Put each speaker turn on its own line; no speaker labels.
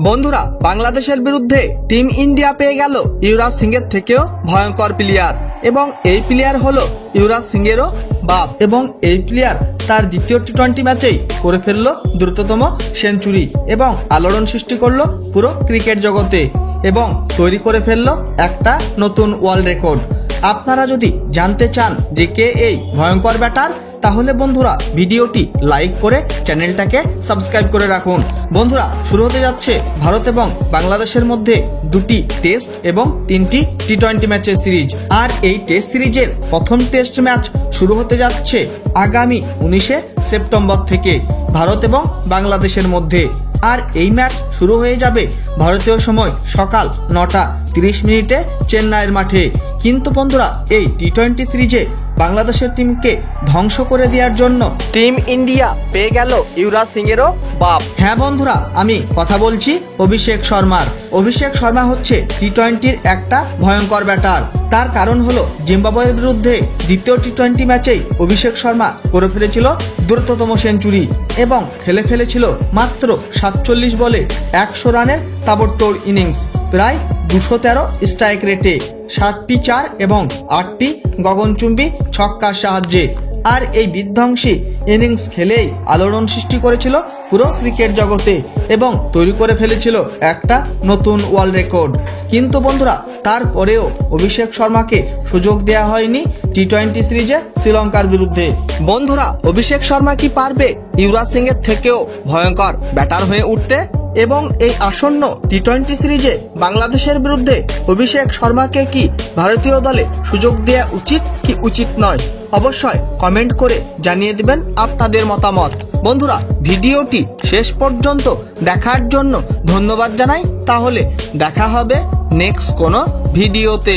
বন্ধুরা, বাংলাদেশের বিরুদ্ধে টিম ইন্ডিয়া পেয়ে গেল যুবরাজ সিংয়ের থেকেও ভয়ঙ্কর প্লেয়ার এবং এই প্লেয়ার হলো যুবরাজ সিংয়েরও বাপ এবং এই প্লেয়ার তার দ্বিতীয় টি-20 ম্যাচেই করে ফেললো দ্রুততম সেঞ্চুরি এবং আলোড়ন সৃষ্টি করলো পুরো ক্রিকেট জগতে এবং তৈরি করে ফেললো একটা নতুন ওয়ার্ল্ড রেকর্ড। আপনারা যদি জানতে চান যে কে এই ভয়ঙ্কর ব্যাটার, তাহলে বন্ধুরা ভিডিওটি লাইক করে চ্যানেলটাকে সাবস্ক্রাইব করে রাখুন। বন্ধুরা, শুরু হতে যাচ্ছে ভারত এবং বাংলাদেশের মধ্যে দুটি টেস্ট এবং 3টি টি-20 ম্যাচের সিরিজ। আর এই টেস্ট সিরিজের প্রথম টেস্ট ম্যাচ শুরু হতে যাচ্ছে আগামী 19শে সেপ্টেম্বর থেকে ভারত এবং বাংলাদেশের মধ্যে। আর এই ম্যাচ শুরু হয়ে যাবে ভারতীয় সময় সকাল 9:30 চেন্নাইয়ের মাঠে। কিন্তু বন্ধুরা, এই টি-20 সিরিজে বাংলাদেশের টিমকে ধ্বংস করে দেওয়ার জন্য টিম ইন্ডিয়া পেয়ে গেল যুবরাজ সিংয়েরও বাপ। হ্যাঁ বন্ধুরা, আমি কথা বলছি অভিষেক শর্মার। অভিষেক শর্মা হচ্ছে টি-20-র একটা ভয়ঙ্কর ব্যাটার। তার কারণ হলো জিম্বাবুয়ের বিরুদ্ধে দ্বিতীয় টি-20 ম্যাচেই অভিষেক শর্মা করে ফেলেছিল দ্রুততম সেঞ্চুরি এবং খেলে ফেলেছিল মাত্র 47 বলে 100 রানের তাবড়তোড় ইনিংস, প্রায় 213 স্ট্রাইক রেটে, 7টি 4 এবং 8টি গগনচুম্বী ছক্কার সাহায্যে। আর এই বিধ্বংসী ইনিংস খেলেই আলোড়ন সৃষ্টি করেছিল পুরো ক্রিকেট জগতে এবং তৈরি করে ফেলেছিল একটা নতুন ওয়ার্ল্ড রেকর্ড। কিন্তু বন্ধুরা, তারপরেও অভিষেক শর্মাকে সুযোগ দেওয়া হয়নি টি-20 সিরিজে শ্রীলঙ্কার বিরুদ্ধে। বন্ধুরা, অভিষেক শর্মা কি পারবে যুবরাজ সিংয়ের থেকেও ভয়ঙ্কর ব্যাটার হয়ে উঠতে? এবং এই আসন্ন টি-20 সিরিজে বাংলাদেশের বিরুদ্ধে অভিষেক শর্মাকে কি ভারতীয় দলে সুযোগ দেওয়া উচিত কি উচিত নয়? অবশ্যই কমেন্ট করে জানিয়ে দিবেন আপনাদের মতামত। বন্ধুরা, ভিডিওটি শেষ পর্যন্ত দেখার জন্য ধন্যবাদ জানাই। তাহলে দেখা হবে নেক্সট কোনো ভিডিওতে।